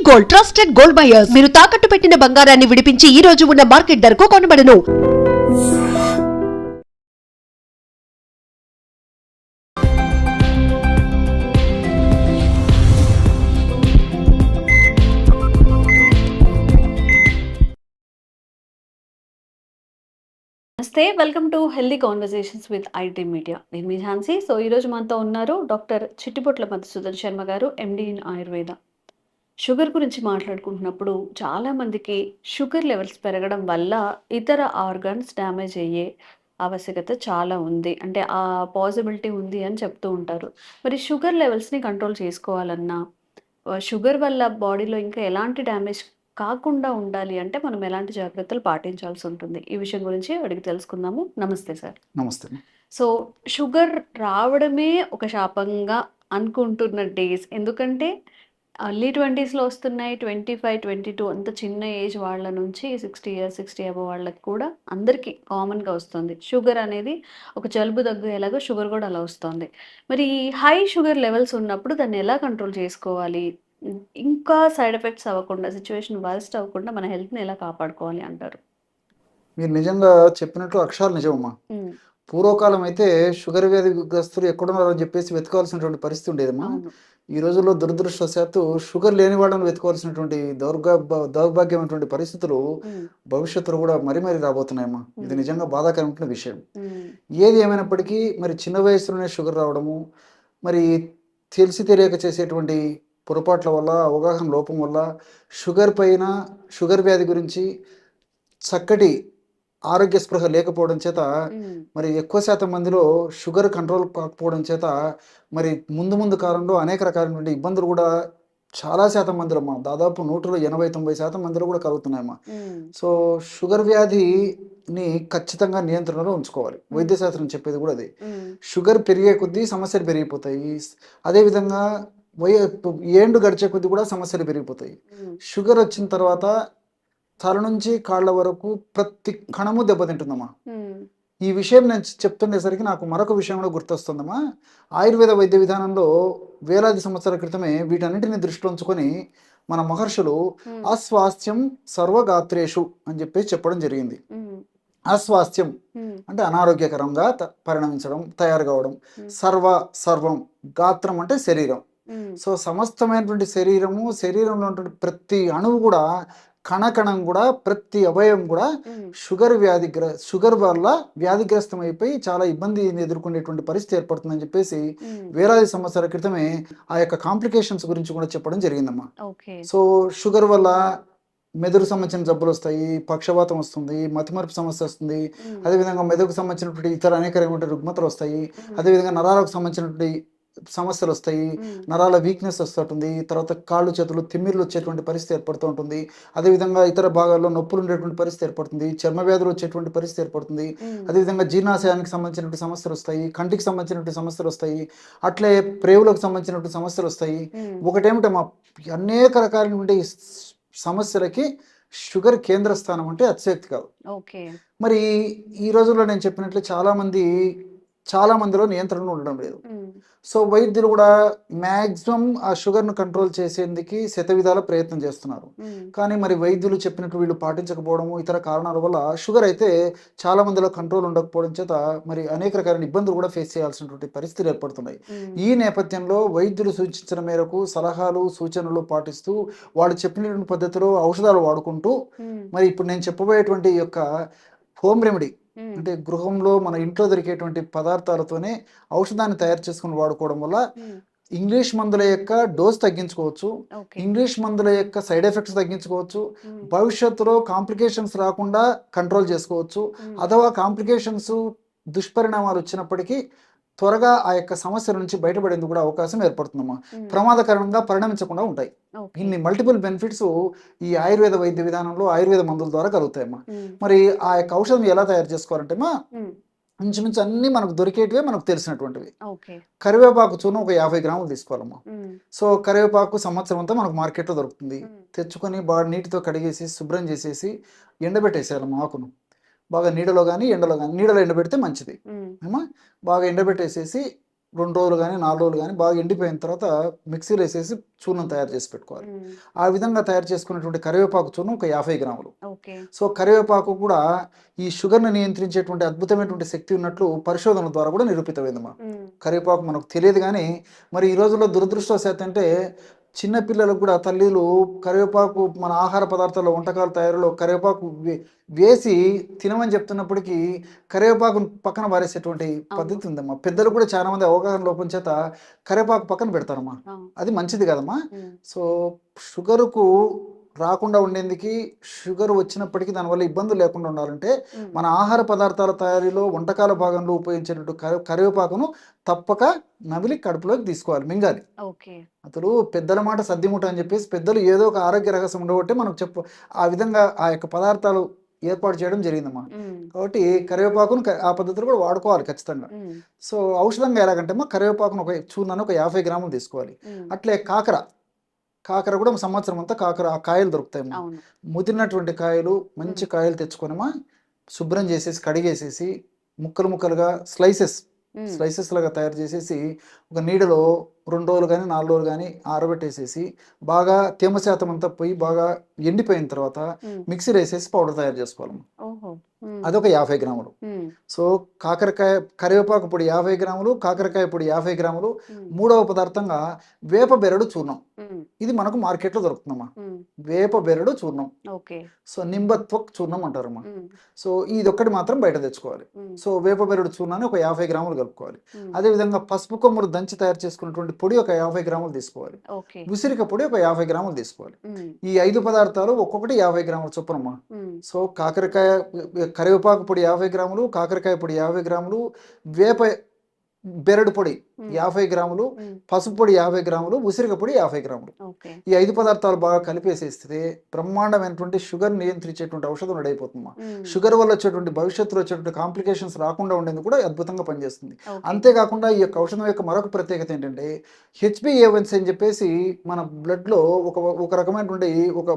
Gold trusted gold buyers మీరు తాకట్టు పెట్టిన బంగారాన్ని విడిపించి ఈ రోజు ఉన్న మార్కెట్ ధరకు కొనబడను. నమస్తే, welcome to healthy conversations with IT media. నేను మీ ఝాన్సీ. సో ఈరోజు మనతో ఉన్నారు డాక్టర్ చిట్టిపొట్ల మధుసూదన్ శర్మ గారు, ఎండి ఇన్ ఆయుర్వేద. షుగర్ గురించి మాట్లాడుకుంటున్నప్పుడు చాలామందికి షుగర్ లెవెల్స్ పెరగడం వల్ల ఇతర ఆర్గాన్స్ డ్యామేజ్ అయ్యే ఆవశ్యకత చాలా ఉంది, అంటే ఆ పాసిబిలిటీ ఉంది అని చెప్తూ ఉంటారు. మరి షుగర్ లెవెల్స్ని కంట్రోల్ చేసుకోవాలన్నా, షుగర్ వల్ల బాడీలో ఇంకా ఎలాంటి డ్యామేజ్ కాకుండా ఉండాలి అంటే మనం ఎలాంటి జాగ్రత్తలు పాటించాల్సి ఉంటుంది? ఈ విషయం గురించి అడిగి తెలుసుకుందాము. నమస్తే సార్. నమస్తే. సో షుగర్ రావడమే ఒక శాపంగా అనుకుంటున్న డేస్, ఎందుకంటే అర్లీ 20స్లో వస్తున్నాయి. 25, 22 అంత చిన్న ఏజ్ వాళ్ళ నుంచి 60 ఇయర్స్ 60 అబవ్ వాళ్ళకి కూడా అందరికీ కామన్గా వస్తుంది షుగర్ అనేది. ఒక జలుబు దగ్గు ఎలాగో షుగర్ కూడా అలా వస్తుంది. మరి ఈ హై షుగర్ లెవెల్స్ ఉన్నప్పుడు దాన్ని ఎలా కంట్రోల్ చేసుకోవాలి? ఇంకా సైడ్ ఎఫెక్ట్స్ అవ్వకుండా, సిచ్యువేషన్ వర్స్ట్ అవ్వకుండా మన హెల్త్ని ఎలా కాపాడుకోవాలి అంటారు? మీరు నిజంగా చెప్పినట్లు అక్షరాలు నిజమమ్మా. పూర్వకాలం అయితే షుగర్ వ్యాధిగ్రస్తులు ఎక్కడున్నారని చెప్పేసి వెతకాల్సినటువంటి పరిస్థితి ఉండేదమ్మా. అవును. ఈ రోజుల్లో దురదృష్టవశాత్తు షుగర్ లేని వాళ్ళని వెతుకోవాల్సినటువంటి దౌర్భాగ్యమైనటువంటి పరిస్థితులు భవిష్యత్తులో కూడా మరీ రాబోతున్నాయమ్మా. ఇది నిజంగా బాధాకరమైన విషయం. ఏది ఏమైనప్పటికీ మరి చిన్న వయసులోనే షుగర్ రావడము, మరి తెలిసి తెలియక చేసేటువంటి పొరపాట్ల వల్ల, అవగాహన లోపం వల్ల షుగర్ వ్యాధి గురించి చక్కటి ఆరోగ్య స్పృహ లేకపోవడం చేత మరి ఎక్కువ శాతం మందిలో షుగర్ కంట్రోల్ కాకపోవడం చేత మరి ముందు కాలంలో అనేక రకాలైనటువంటి ఇబ్బందులు కూడా చాలా శాతం మందిలో అమ్మా, దాదాపు 180-90% మందిలో కూడా కలుగుతున్నాయమ్మా. సో షుగర్ వ్యాధిని ఖచ్చితంగా నియంత్రణలో ఉంచుకోవాలి. వైద్యశాస్త్రం చెప్పేది కూడా అదే. షుగర్ పెరిగే కొద్దీ సమస్యలు పెరిగిపోతాయి. అదేవిధంగా ఏండు గడిచే కొద్దీ కూడా సమస్యలు పెరిగిపోతాయి. షుగర్ వచ్చిన తర్వాత తల నుంచి కాళ్ళ వరకు ప్రతి కణము దెబ్బతింటుందమ్మా. ఈ విషయం నేను చెప్తుండేసరికి నాకు మరొక విషయం కూడా గుర్తొస్తుందమ్మా. ఆయుర్వేద వైద్య విధానంలో వేలాది సంవత్సరాల క్రితమే వీటన్నిటిని దృష్టిలో ఉంచుకొని మన మహర్షులు అస్వాస్థ్యం సర్వగాత్రేషు అని చెప్పేసి చెప్పడం జరిగింది. అస్వాస్థ్యం అంటే అనారోగ్యకరంగా పరిణమించడం, తయారు కావడం. సర్వం గాత్రం అంటే శరీరం. సో సమస్తమైనటువంటి శరీరంలో ఉన్నటువంటి ప్రతి అణువు కూడా, కణకణం కూడా, ప్రతి అవయవం కూడా షుగర్ వల్ల వ్యాధిగ్రస్తం అయిపోయి చాలా ఇబ్బందిని ఎదుర్కొనేటువంటి పరిస్థితి ఏర్పడుతుందని చెప్పేసి వేలాది సంవత్సరాల క్రితమే ఆ యొక్క కాంప్లికేషన్స్ గురించి కూడా చెప్పడం జరిగిందమ్మా. సో షుగర్ వల్ల మెదడు సంబంధించిన జబ్బులు వస్తాయి, పక్షవాతం వస్తుంది, మతిమరుపు సమస్య వస్తుంది. అదేవిధంగా మెదడుకు సంబంధించినటువంటి ఇతర అనేక రుగ్మతలు వస్తాయి. అదేవిధంగా నరాలకు సంబంధించినటువంటి సమస్యలు వస్తాయి, నరాల వీక్నెస్ వస్తుంటుంది. తర్వాత కాళ్ళు చేతులు తిమ్మిర్లు వచ్చేటువంటి పరిస్థితి ఏర్పడుతూ ఉంటుంది. అదేవిధంగా ఇతర భాగాల్లో నొప్పులు ఉండేటువంటి పరిస్థితి ఏర్పడుతుంది, చర్మ వ్యాధులు వచ్చేటువంటి పరిస్థితి ఏర్పడుతుంది. అదేవిధంగా జీర్ణాశయానికి సంబంధించినటువంటి సమస్యలు వస్తాయి, కంటికి సంబంధించినటువంటి సమస్యలు వస్తాయి, అట్లే ప్రేవులకు సంబంధించినటువంటి సమస్యలు వస్తాయి. ఒకటేమిటో మా అనేక రకాలైనటువంటి సమస్యలకి షుగర్ కేంద్ర స్థానం అంటే అతిశక్తి కాదు. మరి ఈ రోజుల్లో నేను చెప్పినట్లు చాలా మందిలో నియంత్రణలో ఉండడం లేదు. సో వైద్యులు కూడా మ్యాక్సిమం ఆ షుగర్ను కంట్రోల్ చేసేందుకు శతవిధాల ప్రయత్నం చేస్తున్నారు. కానీ మరి వైద్యులు చెప్పినట్టు వీళ్ళు పాటించకపోవడము, ఇతర కారణాల వల్ల షుగర్ అయితే చాలా మందిలో కంట్రోల్ ఉండకపోవడం చేత మరి అనేక రకాల ఇబ్బందులు కూడా ఫేస్ చేయాల్సినటువంటి పరిస్థితులు ఏర్పడుతున్నాయి. ఈ నేపథ్యంలో వైద్యులు సూచించిన మేరకు సలహాలు, సూచనలు పాటిస్తూ వాళ్ళు చెప్పినటువంటి పద్ధతిలో ఔషధాలు వాడుకుంటూ మరి ఇప్పుడు నేను చెప్పబోయేటువంటి యొక్క హోమ్ రెమెడీ అంటే గృహంలో మన ఇంట్లో దొరికేటువంటి పదార్థాలతోనే ఔషధాన్ని తయారు చేసుకుని వాడుకోవడం వల్ల ఇంగ్లీష్ మందుల యొక్క డోస్ తగ్గించుకోవచ్చు, ఇంగ్లీష్ మందుల యొక్క సైడ్ ఎఫెక్ట్స్ తగ్గించుకోవచ్చు, భవిష్యత్తులో కాంప్లికేషన్స్ రాకుండా కంట్రోల్ చేసుకోవచ్చు. అథవా కాంప్లికేషన్స్ దుష్పరిణామాలు వచ్చినప్పటికీ త్వరగా ఆ యొక్క సమస్య నుంచి బయటపడేందుకు కూడా అవకాశం ఏర్పడుతుందమ్మా. ప్రమాదకరంగా పరిణమించకుండా ఉంటాయి. ఇన్ని మల్టిపుల్ బెనిఫిట్స్ ఈ ఆయుర్వేద వైద్య విధానంలో ఆయుర్వేద మందుల ద్వారా కలుగుతాయమ్మా. మరి ఆ యొక్క ఔషధం ఎలా తయారు చేసుకోవాలంటే ఇంచుమించు అన్ని మనకు దొరికేటివే, మనకు తెలిసినటువంటివి. కరివేపాకు చూర్ణం ఒక 50 గ్రాములు తీసుకోవాలమ్మా. సో కరివేపాకు సంవత్సరం అంతా మనకు మార్కెట్లో దొరుకుతుంది. తెచ్చుకొని బాగా నీటితో కడిగేసి శుభ్రం చేసేసి ఎండబెట్టేసేయాలమ్మా. ఆకును బాగా నీడలో కానీ ఎండలో ఎండబెడితే మంచిది. బాగా ఎండబెట్టేసేసి 2 రోజులు కానీ 4 రోజులు కానీ బాగా ఎండిపోయిన తర్వాత మిక్సీలో వేసేసి చూర్ణం తయారు చేసి పెట్టుకోవాలి. ఉమ్, ఆ విధంగా తయారు చేసుకున్నటువంటి కరివేపాకు చూర్ణం ఒక 50 గ్రాములు. ఓకే. సో కరివేపాకు కూడా ఈ షుగర్ని నియంత్రించేటువంటి అద్భుతమైనటువంటి శక్తి ఉన్నట్లు పరిశోధనల ద్వారా కూడా నిరూపితమైందమ్మా. ఉమ్, కరివేపాకు మనకు తెలియదు కానీ మరి ఈ రోజుల్లో దురదృష్టవశాత్తు అంటే చిన్నపిల్లలకు కూడా తల్లిలు కరివేపాకు మన ఆహార పదార్థాల్లో వంటకాల తయారీలో కరివేపాకు వేసి తినమని చెప్తున్నప్పటికీ కరివేపాకు పక్కన పారేసేటువంటి పద్ధతి ఉందమ్మా. పెద్దలు కూడా చాలా మంది అవగాహన లోపం చేత కరివేపాకు పక్కన పెడతారమ్మా. అవును. అది మంచిది కదమ్మా. ఉమ్, సో షుగర్కు రాకుండా ఉండేందుకు, షుగర్ వచ్చినప్పటికీ దానివల్ల ఇబ్బందులు లేకుండా ఉండాలంటే ఉమ్, మన ఆహార పదార్థాల తయారీలో వంటకాల భాగంలో ఉపయోగించేటట్టు కరివేపాకును తప్పక నమిలి కడుపులోకి తీసుకోవాలి, మింగాలి. ఓకే. అసలు పెద్దల మాట సద్దిముట అని చెప్పేసి పెద్దలు ఏదో ఒక ఆరోగ్య రహస్యం ఉండబట్టే మనకు ఆ విధంగా ఆ యొక్క పదార్థాలు ఏర్పాటు చేయడం జరిగిందమ్మా. ఉమ్, కాబట్టి కరివేపాకును ఆ పద్ధతిలో కూడా వాడుకోవాలి ఖచ్చితంగా. ఉమ్, సో ఔషధంగా ఎలాగంటే అమ్మా కరివేపాకును ఒక చూర్ణాన్ని ఒక 50 గ్రాములు తీసుకోవాలి. ఉమ్, అట్లే కాకర కూడా సంవత్సరం అంతా ఆ కాయలు దొరుకుతాయమ్మా. అవును. ముదిరినటువంటి కాయలు మంచి కాయలు తెచ్చుకొనమా శుభ్రం చేసేసి కడిగేసేసి ముక్కలుగా ఉమ్, స్లైసెస్ లాగా తయారు చేసేసి ఒక నీడలో 2 రోజులు కానీ 4 రోజులు కానీ ఆరబెట్టేసేసి బాగా తేమ శాతం అంతా పోయి బాగా ఎండిపోయిన తర్వాత ఉమ్, మిక్సీలో వేసేసి పౌడర్ తయారు చేసుకోవాలి. ఓహో. ఉమ్, అదొక 50 గ్రాములు. ఉమ్, సో కరివేపాకు పొడి 50 గ్రాములు, కాకరకాయ పొడి 50 గ్రాములు. ఉమ్, మూడవ పదార్థంగా వేప బెరడు చూర్ణం. ఉమ్, ఇది మనకు మార్కెట్లో దొరుకుతుందమ్మా. ఉమ్, వేప బెరడు చూర్ణం. ఓకే. సో నింబత్వక్ చూర్ణం అంటారమ్మా. ఉమ్, సో ఇది ఒక్కటి మాత్రం బయట తెచ్చుకోవాలి. ఉమ్, సో వేప బెరడు చూర్ణాన్ని ఒక 50 గ్రాములు కలుపుకోవాలి. ఉమ్, అదేవిధంగా పసుపు కొమ్ములు దంచి తయారు చేసుకున్నటువంటి పొడి ఒక 50 గ్రాములు తీసుకోవాలి. ఓకే. ఉసిరిక పొడి ఒక 50 గ్రాములు తీసుకోవాలి. ఉమ్, ఈ 5 పదార్థాలు ఒక్కొక్కటి 50 గ్రాముల చొప్పునమ్మా. ఉమ్, సో కరివేపాకు పొడి 50 గ్రాములు, కాకరకాయ పొడి 50 గ్రాములు, వేప బెరడు పొడి 50 గ్రాములు, ఉమ్, పసుపు పొడి 50 గ్రాములు, ఉసిరిక పొడి 50 గ్రాములు. ఓకే. ఈ 5 పదార్థాలు బాగా కలిపేసేస్తే బ్రహ్మాండమైనటువంటి షుగర్ నియంత్రించేటువంటి ఔషధం రెడీ అయిపోతుందమ్మా. ఉమ్, షుగర్ వల్ల వచ్చేటువంటి భవిష్యత్తులో వచ్చేటువంటి కాంప్లికేషన్స్ రాకుండా ఉండేందుకు కూడా అద్భుతంగా పనిచేస్తుంది. ఓకే. అంతేకాకుండా ఈ యొక్క ఔషధం యొక్క మరొక ప్రత్యేకత ఏంటంటే HbA1c అని చెప్పేసి మన బ్లడ్లో ఒక రకమైనటువంటి ఒక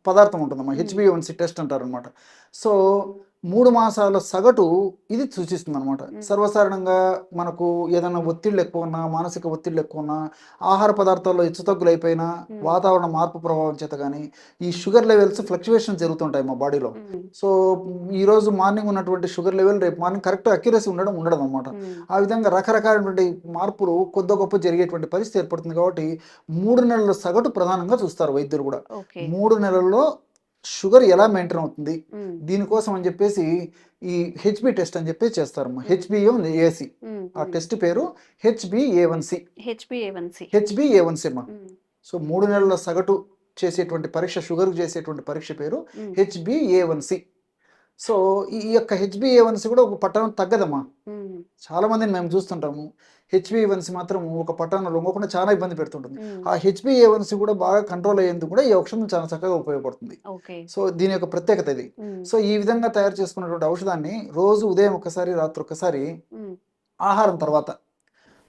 పదార్థం ఉంటుందమ్మా. HbA1c టెస్ట్ అంటారు అనమాట. సో 3 మాసాల సగటు ఇది సూచిస్తుంది అనమాట. సర్వసాధారణంగా మనకు ఏదైనా ఒత్తిళ్ళు ఎక్కువ ఉన్నా, మానసిక ఒత్తిళ్ళు ఎక్కువ ఉన్నా, ఆహార పదార్థాల్లో హెచ్చుతగ్గులు అయిపోయినా, వాతావరణ మార్పు ప్రభావం చేత కానీ ఈ షుగర్ లెవెల్స్ ఫ్లక్చువేషన్ జరుగుతుంటాయి మా బాడీలో. ఉమ్, సో ఈరోజు మార్నింగ్ ఉన్నటువంటి షుగర్ లెవెల్ రేపు మార్నింగ్ కరెక్ట్ అక్యురసీ ఉండడం అనమాట. ఉమ్, ఆ విధంగా రకరకాలైనటువంటి మార్పులు కొద్ది గొప్ప జరిగేటువంటి పరిస్థితి ఏర్పడుతుంది. కాబట్టి 3 నెలల సగటు ప్రధానంగా చూస్తారు వైద్యులు కూడా. ఓకే. 3 నెలల్లో షుగర్ ఎలా మెయింటైన్ అవుతుంది ఉమ్, దీనికోసం అని చెప్పేసి ఈ హెచ్బి టెస్ట్ అని చెప్పేసి చేస్తారమ్మా. HbA1c ఉమ్, ఆ టెస్ట్ పేరు HbA1c. HbA1c. HbA1c అమ్మా. ఉమ్, సో 3 నెలల సగటు చేసేటువంటి పరీక్ష, షుగర్ చేసేటువంటి పరీక్ష పేరు ఉమ్, HbA1c. సో ఈ యొక్క HbA1c కూడా ఒక పట్టణం తగ్గదమ్మా. ఉమ్, చాలా మందిని మేము చూస్తుంటాము. HbA1c మాత్రం ఒక పట్టణంలో లొంగకుండా చాలా ఇబ్బంది పెడుతుంటుంది. ఉమ్, ఆ HbA1c కూడా బాగా కంట్రోల్ అయ్యేందుకు కూడా ఈ ఔషధం చాలా చక్కగా ఉపయోగపడుతుంది. ఓకే. సో దీని యొక్క ప్రత్యేకత ఇది. ఉమ్, సో ఈ విధంగా తయారు చేసుకున్నటువంటి ఔషధాన్ని రోజు ఉదయం ఒకసారి, రాత్రి ఒకసారి, ఉమ్, ఆహారం తర్వాత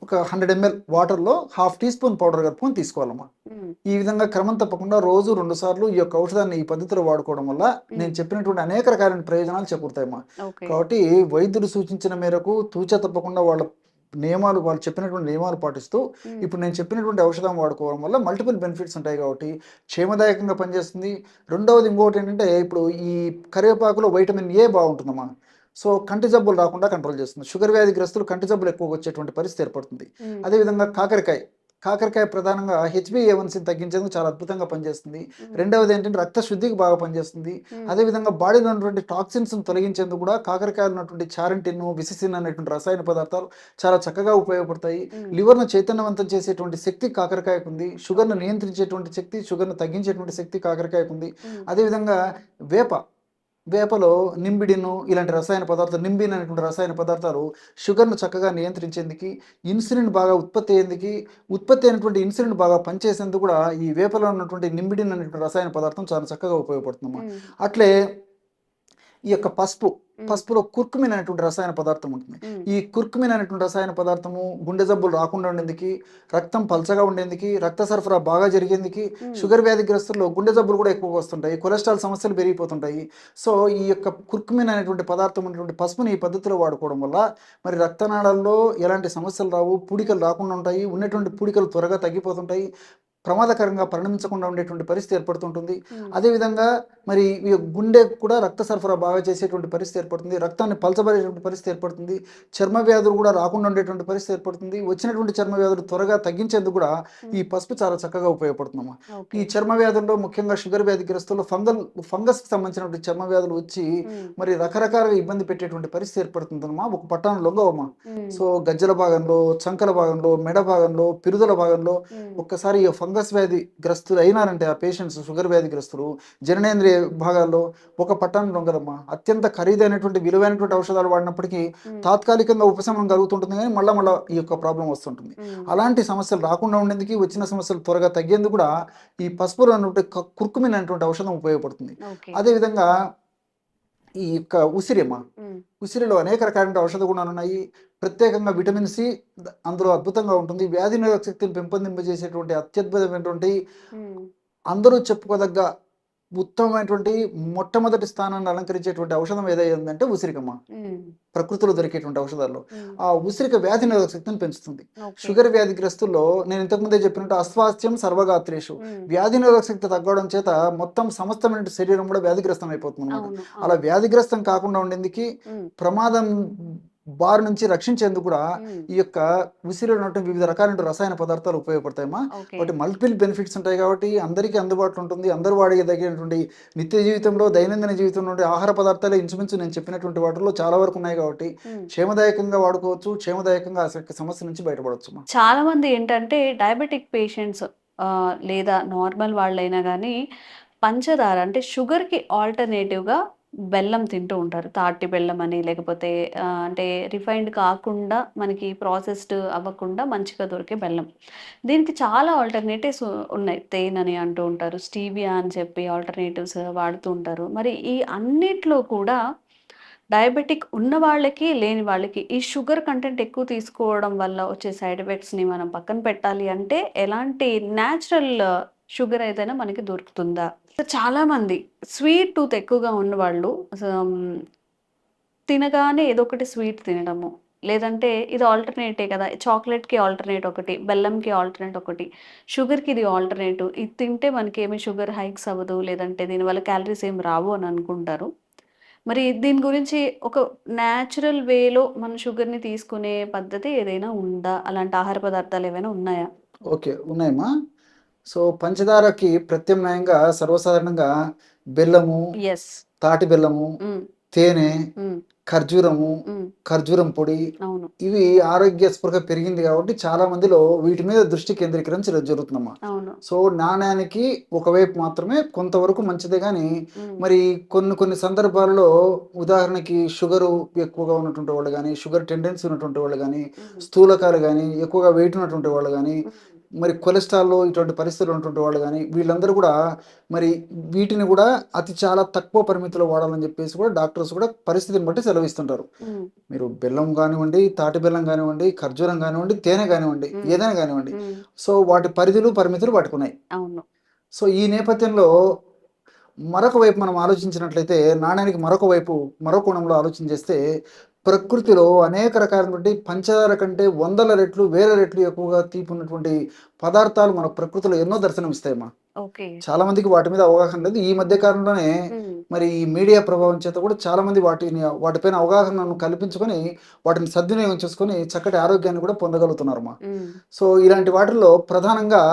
ఒక 100 ml వాటర్లో ½ టీ స్పూన్ పౌడర్ కలుపుకొని తీసుకోవాలమ్మా. ఉమ్, ఈ విధంగా క్రమం తప్పకుండా రోజు 2 సార్లు ఈ యొక్క ఔషధాన్ని ఈ పద్ధతిలో వాడుకోవడం వల్ల నేను చెప్పినటువంటి అనేక రకాలైన ప్రయోజనాలు చేకూరుతాయమ్మా. ఓకే. కాబట్టి వైద్యులు సూచించిన మేరకు తూచా తప్పకుండా వాళ్ళు చెప్పినటువంటి నియమాలు పాటిస్తూ ఉమ్, ఇప్పుడు నేను చెప్పినటువంటి ఔషధం వాడుకోవడం వల్ల మల్టిపుల్ బెనిఫిట్స్ ఉంటాయి. కాబట్టి క్షేమదాయకంగా పనిచేస్తుంది. రెండవది ఇంకోటి ఏంటంటే ఇప్పుడు ఈ కరివేపాకులో వైటమిన్ ఏ బాగుంటుందమ్మా. సో కంటి జబ్బులు రాకుండా కంట్రోల్ చేస్తుంది. షుగర్ వ్యాధిగ్రస్తులు కంటి జబ్బులు ఎక్కువగా వచ్చేటువంటి పరిస్థితి ఏర్పడుతుంది. ఉమ్, అదేవిధంగా కాకరకాయ ప్రధానంగా HbA1c తగ్గించేందుకు చాలా అద్భుతంగా పనిచేస్తుంది. ఉమ్, రెండవది ఏంటంటే రక్త శుద్ధికి బాగా పనిచేస్తుంది. ఉమ్, అదేవిధంగా బాడీలో ఉన్నటువంటి టాక్సిన్స్ తొలగించేందుకు కూడా కాకరకాయలు ఉన్నటువంటి చారంటిన్, విసిసిన్ అనేటువంటి రసాయన పదార్థాలు చాలా చక్కగా ఉపయోగపడతాయి. ఉమ్, లివర్ను చైతన్యవంతం చేసేటువంటి శక్తి కాకరకాయకు ఉంది. షుగర్ను నియంత్రించేటువంటి శక్తి, షుగర్ను తగ్గించేటువంటి శక్తి కాకరకాయకు ఉంది. ఉమ్, అదేవిధంగా వేపలో నింబిడిను ఇలాంటి రసాయన పదార్థాలు, నింబిన్ అనేటువంటి రసాయన పదార్థాలు షుగర్ను చక్కగా నియంత్రించేందుకు, ఇన్సులిన్ బాగా ఉత్పత్తి అయినటువంటి ఇన్సులిన్ బాగా పనిచేసేందుకు కూడా ఈ వేపలో ఉన్నటువంటి నింబిడిన్ అనేటువంటి రసాయన పదార్థం చాలా చక్కగా ఉపయోగపడుతుందమ్మా. ఉమ్, అట్లే ఈ యొక్క పసుపు పసుపులో కుర్కుమిన్ అనేటువంటి రసాయన పదార్థం ఉంటుంది. ఈ కుర్కుమిన్ అనేటువంటి రసాయన పదార్థము గుండె జబ్బులు రాకుండా ఉండేందుకు, రక్తం పల్చగా ఉండేందుకు, రక్త సరఫరా బాగా జరిగేందుకు, షుగర్ వ్యాధిగ్రస్తుల్లో గుండె జబ్బులు కూడా ఎక్కువగా వస్తుంటాయి, కొలెస్ట్రాల్ సమస్యలు పెరిగిపోతుంటాయి. సో ఈ యొక్క కుర్కుమిన్ అనేటువంటి పదార్థం అనేటువంటి పసుపుని ఈ పద్ధతిలో వాడుకోవడం వల్ల మరి రక్తనాళాల్లో ఎలాంటి సమస్యలు రావు, పూడికలు రాకుండా ఉంటాయి, ఉన్నటువంటి పూడికలు త్వరగా తగ్గిపోతుంటాయి, ప్రమాదకరంగా పరిణమించకుండా ఉండేటువంటి పరిస్థితి ఏర్పడుతుంటుంది. అదేవిధంగా మరి ఈ గుండె కూడా రక్త సరఫరా బాగా చేసేటువంటి పరిస్థితి ఏర్పడుతుంది, రక్తాన్ని పలచబడేటువంటి పరిస్థితి ఏర్పడుతుంది, చర్మ వ్యాధులు కూడా రాకుండా ఉండేటువంటి పరిస్థితి ఏర్పడుతుంది. వచ్చినటువంటి చర్మ వ్యాధులు త్వరగా తగ్గించేందుకు కూడా ఈ పసుపు చాలా చక్కగా ఉపయోగపడుతుందమ్మా. ఈ చర్మ వ్యాధుల్లో ముఖ్యంగా షుగర్ వ్యాధిగ్రస్తుల్లో ఫంగస్కి సంబంధించినటువంటి చర్మ వ్యాధులు వచ్చి మరి రకరకాలుగా ఇబ్బంది పెట్టేటువంటి పరిస్థితి ఏర్పడుతుందమ్మా. ఒక పట్టాను లొంగవమ్మా. సో గజ్జల భాగంలో, చంకల భాగంలో, మెడ భాగంలో, పిరుదల భాగంలో ఒక్కసారి ఈ ఫంగస్ వ్యాధి గ్రస్తులు అయినారంటే ఆ పేషెంట్స్, షుగర్ వ్యాధిగ్రస్తులు జననేంద్రియ భాగాల్లో ఒక పట్టాను లొంగదమ్మా. అత్యంత ఖరీదైనటువంటి విలువైనటువంటి ఔషధాలు వాడినప్పటికీ తాత్కాలికంగా ఉపశమనం కలుగుతుంటుంది, కానీ మళ్ళా ఈ యొక్క ప్రాబ్లం వస్తుంటుంది. అలాంటి సమస్యలు రాకుండా ఉండేందుకు, వచ్చిన సమస్యలు త్వరగా తగ్గేందుకు కూడా ఈ పసుపులో ఉన్నటువంటి కుర్కుమిన్ అనేటువంటి ఔషధం ఉపయోగపడుతుంది. అదేవిధంగా ఈ యొక్క ఉసిరిమ్మ, ఉసిరిలో అనేక రకాలైన ఔషధ గుణాలు ఉన్నాయి. ప్రత్యేకంగా విటమిన్ సి అందులో అద్భుతంగా ఉంటుంది. వ్యాధి నిరోధక శక్తిని పెంపొందింపజేసేటువంటి అత్యద్భుతమైనటువంటి, అందరూ చెప్పుకోదగ్గ ఉత్తమమైనటువంటి మొట్టమొదటి స్థానాన్ని అలంకరించేటువంటి ఔషధం ఏదైందంటే ఉసిరికమ్మ. ప్రకృతిలో దొరికేటువంటి ఔషధాల్లో ఆ ఉసిరిక వ్యాధి నిరోధక శక్తిని పెంచుతుంది. షుగర్ వ్యాధిగ్రస్తుల్లో నేను ఇంతకుముందే చెప్పినట్టు అస్వాస్థ్యం సర్వగాత్రేషు, వ్యాధి నిరోధక శక్తి తగ్గడం చేత మొత్తం సమస్తమైన శరీరం కూడా వ్యాధిగ్రస్తం అయిపోతుంది అన్నమాట. అలా వ్యాధిగ్రస్తం కాకుండా ఉండేందుకు, ప్రమాదం బారి నుంచి రక్షించేందుకు కూడా ఈ యొక్క ఉసిరిలో ఉన్నటువంటి వివిధ రకాలైన రసాయన పదార్థాలు ఉపయోగపడతాయమ్మా. కాబట్టి మల్టిపుల్ బెనిఫిట్స్ ఉంటాయి కాబట్టి అందరికీ అందుబాటులో ఉంటుంది. అందరూ వాడేదగినటువంటి నిత్య జీవితంలో, దైనందిన జీవితంలో ఉండే ఆహార పదార్థాలే ఇంచుమించు నేను చెప్పినటువంటి వాటిలో చాలా వరకు ఉన్నాయి కాబట్టి క్షేమదాయకంగా వాడుకోవచ్చు, క్షేమదాయకంగా ఆ సమస్య నుంచి బయటపడవచ్చు. చాలా మంది ఏంటంటే డయాబెటిక్ పేషెంట్స్ లేదా నార్మల్ వాళ్ళైనా కానీ పంచదార అంటే షుగర్కి ఆల్టర్నేటివ్గా బెల్లం తింటూ ఉంటారు. తాటి బెల్లం అని, లేకపోతే అంటే రిఫైన్డ్ కాకుండా మనకి ప్రాసెస్డ్ అవ్వకుండా మంచిగా దొరికే బెల్లం. దీనికి చాలా ఆల్టర్నేటివ్స్ ఉన్నాయి. తేనె అని అంటూ ఉంటారు, స్టీవియా అని చెప్పి ఆల్టర్నేటివ్స్ వాడుతూ ఉంటారు. మరి ఈ అన్నిట్లో కూడా డయాబెటిక్ ఉన్న వాళ్ళకి, లేని వాళ్ళకి ఈ షుగర్ కంటెంట్ ఎక్కువ తీసుకోవడం వల్ల వచ్చే సైడ్ ఎఫెక్ట్స్ని మనం పక్కన పెట్టాలి అంటే ఎలాంటి న్యాచురల్ షుగర్ ఏదైనా మనకి దొరుకుతుందా? చాలామంది స్వీట్ టూత్ ఎక్కువగా ఉన్నవాళ్ళు తినగానే ఏదో ఒకటి స్వీట్ తినడము, లేదంటే ఇది ఆల్టర్నేటే కదా, చాక్లెట్కి ఆల్టర్నేట్ ఒకటి, బెల్లంకి ఆల్టర్నేట్ ఒకటి, షుగర్కి ఇది ఆల్టర్నేటివ్, ఇది తింటే మనకి ఏమి షుగర్ హైక్స్ అవ్వదు, లేదంటే దీనివల్ల క్యాలరీస్ ఏం రావు అని అనుకుంటారు. మరి దీని గురించి ఒక న్యాచురల్ వేలో మన షుగర్ని తీసుకునే పద్ధతి ఏదైనా ఉందా? అలాంటి ఆహార పదార్థాలు ఏమైనా ఉన్నాయా? ఓకే, ఉన్నాయమ్మా. సో పంచదారకి ప్రత్యామ్నాయంగా సర్వసాధారణంగా బెల్లము, తాటి బెల్లము, తేనె, ఖర్జూరము, ఖర్జూరం పొడి, ఇవి ఆరోగ్య స్పృహ పెరిగింది కాబట్టి చాలా మందిలో వీటి మీద దృష్టి కేంద్రీకరించడం జరుగుతుందమ్మా. సో నాణ్యానికి ఒకవైపు మాత్రమే కొంతవరకు మంచిదే, కానీ మరి కొన్ని సందర్భాల్లో ఉదాహరణకి షుగరు ఎక్కువగా ఉన్నటువంటి వాళ్ళు కానీ, షుగర్ టెండెన్సీ ఉన్నటువంటి వాళ్ళు కానీ, స్థూలకాలు కానీ, ఎక్కువగా వెయిట్ ఉన్నటువంటి వాళ్ళు కానీ, మరి కొలెస్ట్రాల్లో ఇటువంటి పరిస్థితులు ఉన్నటువంటి వాళ్ళు కానీ, వీళ్ళందరూ కూడా మరి వీటిని కూడా చాలా తక్కువ పరిమితిలో వాడాలని చెప్పేసి కూడా డాక్టర్స్ కూడా పరిస్థితిని బట్టి సెలవిస్తుంటారు. మీరు బెల్లం కానివ్వండి, తాటి బెల్లం కానివ్వండి, ఖర్జూరం కానివ్వండి, తేనె కానివ్వండి, ఏదైనా కానివ్వండి, సో వాటి పరిధులు పరిమితులు పట్టుకున్నాయి. సో ఈ నేపథ్యంలో మరొక వైపు మనం ఆలోచించినట్లయితే, నాణ్యానికి మరో కోణంలో ఆలోచన చేస్తే, ప్రకృతిలో అనేక రకాలైనటువంటి పంచదార కంటే వందల రెట్లు, వేల రెట్లు ఎక్కువగా తీపి ఉన్నటువంటి పదార్థాలు మన ప్రకృతిలో ఎన్నో దర్శనమిస్తాయమ్మా. చాలా మందికి వాటి మీద అవగాహన లేదు. ఈ మధ్య కాలంలోనే మరి ఈ మీడియా ప్రభావం చేత కూడా చాలా మంది వాటిపైన అవగాహనను కల్పించుకొని వాటిని సద్వినియోగం చేసుకొని చక్కటి ఆరోగ్యాన్ని కూడా పొందగలుగుతున్నారమ్మా. సో ఇలాంటి వాటిల్లో ప్రధానంగా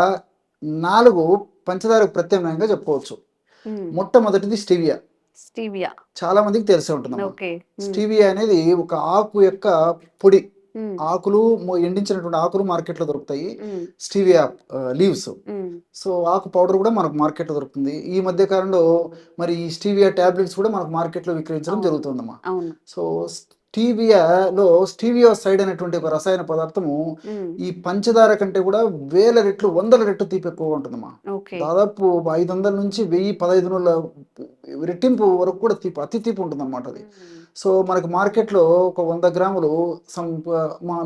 4 పంచదారకు ప్రత్యామ్నాయంగా చెప్పుకోవచ్చు. మొట్టమొదటిది స్టీవియా. చాలా మందికి తెలిసే ఉంటుంది. స్టీవియా అనేది ఒక ఆకు యొక్క పొడి. ఆకులు, ఎండించినటువంటి ఆకులు మార్కెట్లో దొరుకుతాయి, స్టీవియా లీవ్స్. సో ఆకు పౌడర్ కూడా మనకు మార్కెట్లో దొరుకుతుంది. ఈ మధ్య కాలంలో మరి ఈ స్టీవియా టాబ్లెట్స్ కూడా మనకు మార్కెట్లో విక్రయించడం జరుగుతుందమ్మా. సో స్టీవియా సైడ్ అనేటువంటి ఒక రసాయన పదార్థము ఈ పంచదార కంటే కూడా వేల రెట్లు, వందల రెట్లు తీపి ఎక్కువగా ఉంటుందమ్మా. దాదాపు 500 నుంచి 1000, 1500 రెట్టింపు వరకు కూడా తీపి, అతి తీపి ఉంటుంది అనమాట అది. సో మనకు మార్కెట్లో ఒక 100 గ్రాములు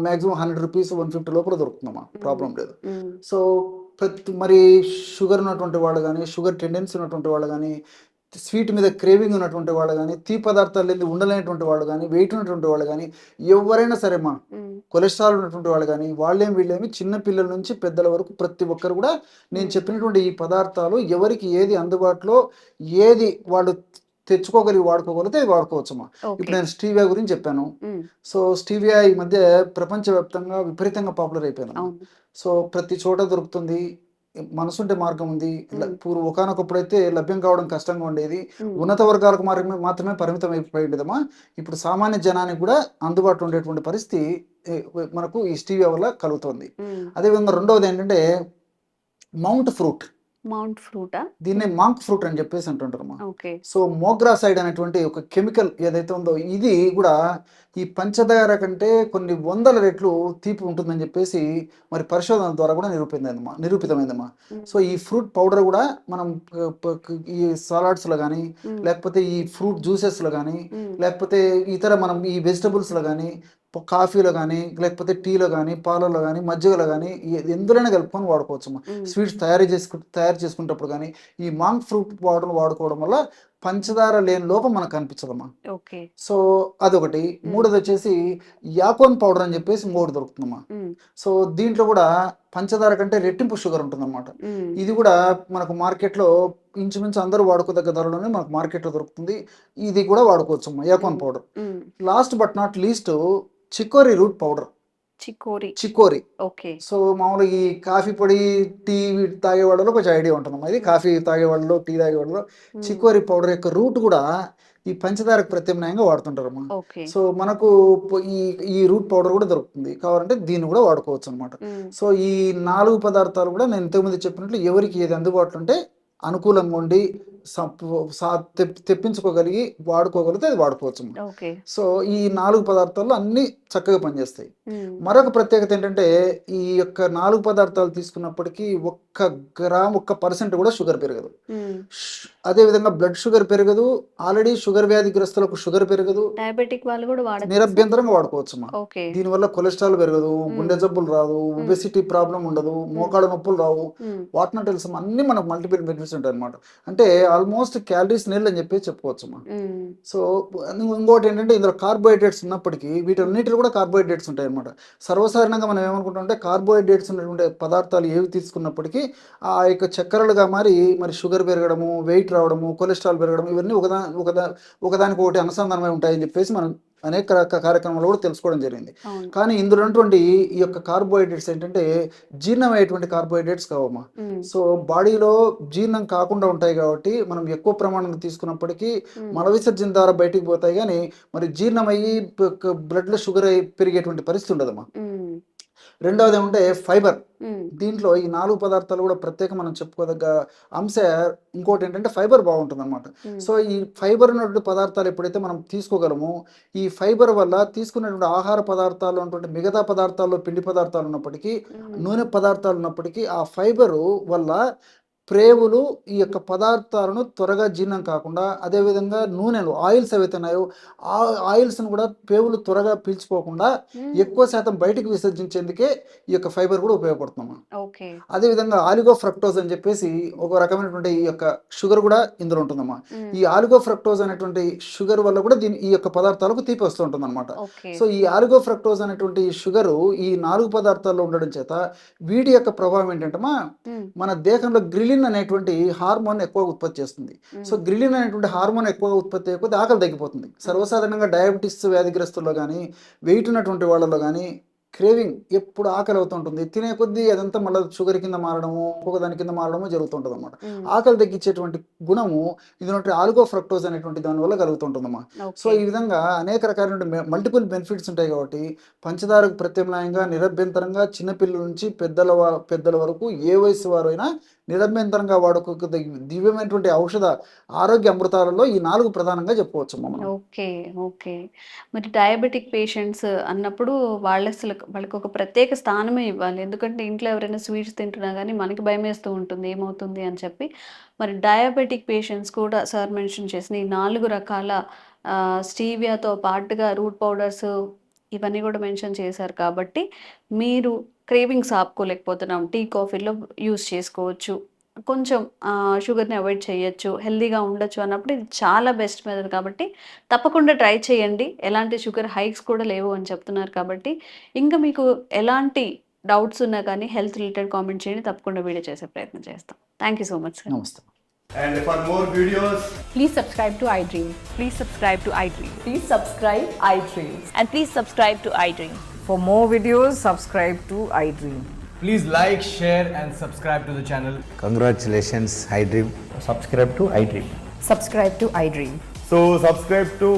మ్యాక్సిమం 100 రూపీస్ 150 లోపల దొరుకుతుందమ్మా, ప్రాబ్లం లేదు. సో మరి షుగర్ ఉన్నటువంటి వాళ్ళు కానీ, షుగర్ టెండెన్సీ ఉన్నటువంటి వాళ్ళు కానీ, స్వీట్ మీద క్రేవింగ్ ఉన్నటువంటి వాళ్ళు కానీ, తీపి పదార్థాలు వెళ్ళి ఉండలేనటువంటి వాళ్ళు కానీ, వెయిట్ ఉన్నటువంటి వాళ్ళు కానీ, ఎవరైనా సరే మా కొలెస్ట్రాల్ ఉన్నటువంటి వాళ్ళు కానీ, వీళ్ళేమి చిన్న పిల్లల నుంచి పెద్దల వరకు ప్రతి ఒక్కరు కూడా నేను చెప్పినటువంటి ఈ పదార్థాలు ఎవరికి ఏది అందుబాటులో, ఏది వాళ్ళు తెచ్చుకోగలిగి వాడుకోగలిగితే వాడుకోవచ్చమ్మా. ఇప్పుడు నేను స్టీవియా గురించి చెప్పాను. సో స్టీవియా ఈ మధ్య ప్రపంచవ్యాప్తంగా విపరీతంగా పాపులర్ అయిపోయింది. సో ప్రతి చోట దొరుకుతుంది. మనసుంటే మార్గం ఉంది. ఒకానొకప్పుడైతే లభ్యం కావడం కష్టంగా ఉండేది. ఉన్నత వర్గాలకు మాత్రమే పరిమితం అయిపోయిందమ్మా. ఇప్పుడు సామాన్య జనానికి కూడా అందుబాటులో ఉండేటువంటి పరిస్థితి మనకు ఈ స్టీవియా వల్ల కలుగుతుంది. అదేవిధంగా రెండవది ఏంటంటే మౌంట్ ఫ్రూట్. దీన్ని మాంక్ ఫ్రూట్ అని చెప్పేసి అంటుంటారమ్మా. సో మోగ్రాసైడ్ అనేటువంటి ఒక కెమికల్ ఏదైతే ఉందో ఇది కూడా ఈ పంచదార కంటే కొన్ని 100 రెట్లు తీపి ఉంటుందని చెప్పేసి మరి పరిశోధన ద్వారా కూడా నిరూపితమైందమ్మా. సో ఈ ఫ్రూట్ పౌడర్ కూడా మనం ఈ సలాడ్స్లో కానీ, లేకపోతే ఈ ఫ్రూట్ జ్యూసెస్లో కానీ, లేకపోతే ఇతర మనం ఈ వెజిటబుల్స్లో కానీ, కాఫీలో కానీ, లేకపోతే టీలో కానీ, పాలలో కానీ, మజ్జిగలో కానీ ఎందులోనే కలుపుకొని వాడుకోవచ్చమ్మా. స్వీట్స్ తయారు చేసుకునేటప్పుడు కానీ ఈ మాంక్ ఫ్రూట్ పౌడర్ వాడుకోవడం వల్ల పంచదార లేని లోపం మనకు కనిపించదమ్మా. సో అదొకటి. మూడోది వచ్చేసి యాకోన్ పౌడర్ అని చెప్పేసి ఇంకోటి దొరుకుతుందమ్మా. సో దీంట్లో కూడా పంచదార కంటే రెట్టింపు షుగర్ ఉంటుందన్నమాట. ఇది కూడా మనకు మార్కెట్లో ఇంచుమించు అందరూ వాడుకోదగ్గ ధరలోనే మనకు మార్కెట్లో దొరుకుతుంది. ఇది కూడా వాడుకోవచ్చమ్మా, yacon powder. Last but not least chicory root powder. Chicory. So మామూలుగా ఈ కాఫీ పొడి, టీ తాగే వాళ్ళలో కొంచెం ఐడియా ఉంటుందమ్మా. ఇది కాఫీ తాగే వాళ్ళలో, టీ తాగే వాళ్ళలో చికోరీ పౌడర్ యొక్క రూట్ కూడా ఈ పంచదారకు ప్రత్యామ్నాయంగా వాడుతుంటారమ్మా. సో మనకు ఈ రూట్ పౌడర్ కూడా దొరుకుతుంది. కావాలంటే దీన్ని కూడా వాడుకోవచ్చు అనమాట. సో ఈ 4 పదార్థాలు కూడా నేను ఇంతకుముందు చెప్పినట్లు ఎవరికి ఏది అందుబాటులో ఉంటే అనుకూలంగా ఉండి తెప్పించుకోగలిగి వాడుకోగలిగితే అది వాడుకోవచ్చు. సో ఈ 4 పదార్థాల్లో అన్ని చక్కగా పనిచేస్తాయి. మరొక ప్రత్యేకత ఏంటంటే ఈ యొక్క 4 పదార్థాలు తీసుకున్నప్పటికీ 1 గ్రామ్ 1% కూడా షుగర్ పెరగదు. అదేవిధంగా బ్లడ్ షుగర్ పెరగదు. ఆల్రెడీ షుగర్ వ్యాధిగ్రస్తులకు షుగర్ పెరగదు. డయాబెటిక్ వాళ్ళు కూడా నిరభ్యంతరంగా వాడుకోవచ్చు. దీనివల్ల కొలెస్ట్రాల్ పెరగదు, గుండె జబ్బులు రాదు, ఒబెసిటీ ప్రాబ్లం ఉండదు, మోకాళ్ళ నొప్పులు రావు, వాటిని తెలుసు అన్ని మనకు మల్టిపుల్ బెనిఫిట్స్ ఉంటాయి అనమాట. అంటే ఆల్మోస్ట్ క్యాలరీస్ నీళ్ళు అని చెప్పి చెప్పుకోవచ్చమ్మా. సో ఇంకోటి ఏంటంటే ఇందులో కార్బోహైడ్రేట్స్ ఉన్నప్పటికీ వీటన్నిటిలో కూడా కార్బోహైడ్రేట్స్ ఉంటాయి అనమాట. సర్వసాధారణంగా మనం ఏమనుకుంటామంటే కార్బోహైడ్రేట్స్ ఉన్నటువంటి పదార్థాలు ఏవి తీసుకున్నప్పటికీ ఆ యొక్క చక్కెరలుగా మరి షుగర్ పెరగడము, వెయిట్ రావడము, కొలెస్ట్రాల్ పెరగడం ఇవన్నీ ఒకదానికి ఒకటి అనుసంధానమై ఉంటాయని చెప్పేసి మనం అనేక కార్యక్రమాలు కూడా తెలుసుకోవడం జరిగింది. కానీ ఇందులో ఉన్నటువంటి ఈ యొక్క కార్బోహైడ్రేట్స్ ఏంటంటే జీర్ణమయ్యేటువంటి కార్బోహైడ్రేట్స్ కావమ్మా. సో బాడీలో జీర్ణం కాకుండా ఉంటాయి కాబట్టి మనం ఎక్కువ ప్రమాణంలో తీసుకున్నప్పటికీ మల విసర్జన ద్వారా బయటికి పోతాయి, కానీ మరి జీర్ణమయ్యి బ్లడ్లో షుగర్ పెరిగేటువంటి పరిస్థితి ఉండదమ్మా. రెండవది ఏమంటే ఫైబర్. దీంట్లో ఈ 4 పదార్థాలు కూడా ప్రత్యేక మనం చెప్పుకోదగ్గ అంశ. ఇంకోటి ఏంటంటే ఫైబర్ బాగుంటుంది అనమాట. సో ఈ ఫైబర్ ఉన్నటువంటి పదార్థాలు ఎప్పుడైతే మనం తీసుకోగలమో ఈ ఫైబర్ వల్ల తీసుకున్నటువంటి ఆహార పదార్థాలు ఉన్నటువంటి మిగతా పదార్థాల్లో పిండి పదార్థాలు ఉన్నప్పటికీ, నూనె పదార్థాలు ఉన్నప్పటికీ ఆ ఫైబరు వల్ల ప్రేవులు ఈ యొక్క పదార్థాలను త్వరగా జీర్ణం కాకుండా, అదేవిధంగా నూనెలు ఆయిల్స్ ఏవైతే ఉన్నాయో ఆ ఆయిల్స్ను కూడా ప్రేవులు త్వరగా పీల్చుకోకుండా ఎక్కువ శాతం బయటికి విసర్జించేందుకే ఈ యొక్క ఫైబర్ కూడా ఉపయోగపడుతుందమ్మా. అదేవిధంగా ఆలిగో ఫ్రక్టోజ్ అని చెప్పేసి ఒక రకమైనటువంటి ఈ యొక్క షుగర్ కూడా ఇందులో ఉంటుందమ్మా. ఈ ఆలిగో ఫ్రక్టోజ్ అనేటువంటి షుగర్ వల్ల కూడా ఈ యొక్క పదార్థాలకు తీపి వస్తూ ఉంటుంది అనమాట. సో ఈ ఆలిగో ఫ్రక్టోజ్ అనేటువంటి షుగరు ఈ 4 పదార్థాల్లో ఉండడం చేత వీటి యొక్క ప్రభావం ఏంటంటే మన దేహంలో గ్రిలిన్ అనేటువంటి హార్మోన్ ఎక్కువ ఉత్పత్తి చేస్తుంది. సో గ్రిలిన్ అనేటువంటి హార్మోన్ ఎక్కువగా ఉత్పత్తి అయిపోతే ఆకలి తగ్గిపోతుంది. సర్వసాధారణంగా డయాబెటీస్ వ్యాధిగ్రస్తుల్లో కానీ, వెయిట్ ఉన్నటువంటి వాళ్ళలో కానీ క్రేవింగ్ ఎప్పుడు ఆకలి అవుతుంటుంది. తినే కొద్దీ అదంతా మళ్ళీ షుగర్ కింద మారడము, ఇంకొక దాని కింద మారడము జరుగుతుంటుంది అనమాట. ఆకలి తగ్గించేటువంటి గుణము ఇది ఆలిగో ఫ్రక్టోజ్ అనేటువంటి దాని వల్ల కలుగుతుంటుందమ్మా. సో ఈ విధంగా అనేక రకాలైన మల్టిపుల్ బెనిఫిట్స్ ఉంటాయి కాబట్టి పంచదారకు ప్రత్యామ్నాయంగా నిరభ్యంతరంగా చిన్నపిల్లల నుంచి పెద్దల వరకు ఏ వయసు వారు అయినా నిరభ్యంతరంగా వాడుకోక దివ్యమైనటువంటి ఔషధ ఆరోగ్య అమృతాలలో ఈ 4 ప్రధానంగా చెప్పుకోవచ్చు మనం. ఓకే. ఓకే. మరి డయాబెటిక్ పేషెంట్స్ అన్నప్పుడు వాళ్ళకి ఒక ప్రత్యేక స్థానమే ఇవ్వాలి. ఎందుకంటే ఇంట్లో ఎవరైనా స్వీట్స్ తింటున్నా గానీ మనకి భయమేస్తూ ఉంటుంది. ఏమవుతుంది అని చెప్పి. మరి డయాబెటిక్ పేషెంట్స్ కూడా సార్ మెన్షన్ చేసిన ఈ 4 రకాల స్టీవియాతో పాటుగా రూట్ పౌడర్స్ ఇవన్నీ కూడా మెన్షన్ చేశారు కాబట్టి మీరు క్రేవింగ్స్ ఆపుకోలేకపోతున్నాం. టీ, కాఫీలో యూజ్ చేసుకోవచ్చు. కొంచెం షుగర్‌ని అవాయిడ్ చేయొచ్చు. హెల్తీగా ఉండొచ్చు అన్నప్పుడు ఇది చాలా బెస్ట్ మెథడ్ కాబట్టి తప్పకుండా ట్రై చేయండి. ఎలాంటి షుగర్ హైక్స్ కూడా లేవు అని చెప్తున్నారు కాబట్టి ఇంకా మీకు ఎలాంటి డౌట్స్ ఉన్నా కానీ హెల్త్ రిలేటెడ్ కామెంట్ చేయండి. తప్పకుండా వీడియో చేసే ప్రయత్నం చేస్తాం. Thank you so much sir. నమస్తే. And for more videos, Please subscribe to iDream. Please subscribe to iDream. Please subscribe iDream. And please subscribe to iDream. For more videos, subscribe to iDream. please like, share, and subscribe to the channel. Congratulations, iDream. subscribe to iDream. Subscribe to iDream. So subscribe to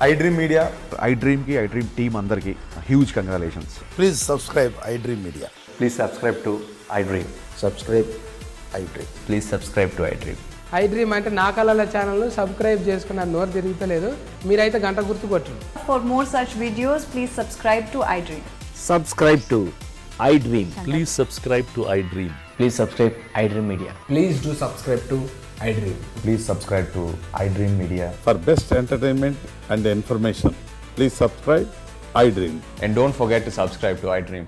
iDream Media. iDream की iDream team अंदर की huge congratulations. Please subscribe iDream Media. Please subscribe to iDream. Subscribe iDream. Please subscribe to iDream. iDream అంటే నా కళల ఛానల్ను subscribe చేసుకున్న నోరు తిరుగుతలేదు. మీరైతే గంట గుర్తు కొట్టండి. For more such videos, please subscribe to iDream. Subscribe to iDream. Please subscribe to iDream. Please subscribe iDream Media. Please do subscribe to iDream. Please subscribe to iDream Media. For best entertainment and information, please subscribe iDream. And don't forget to subscribe to iDream.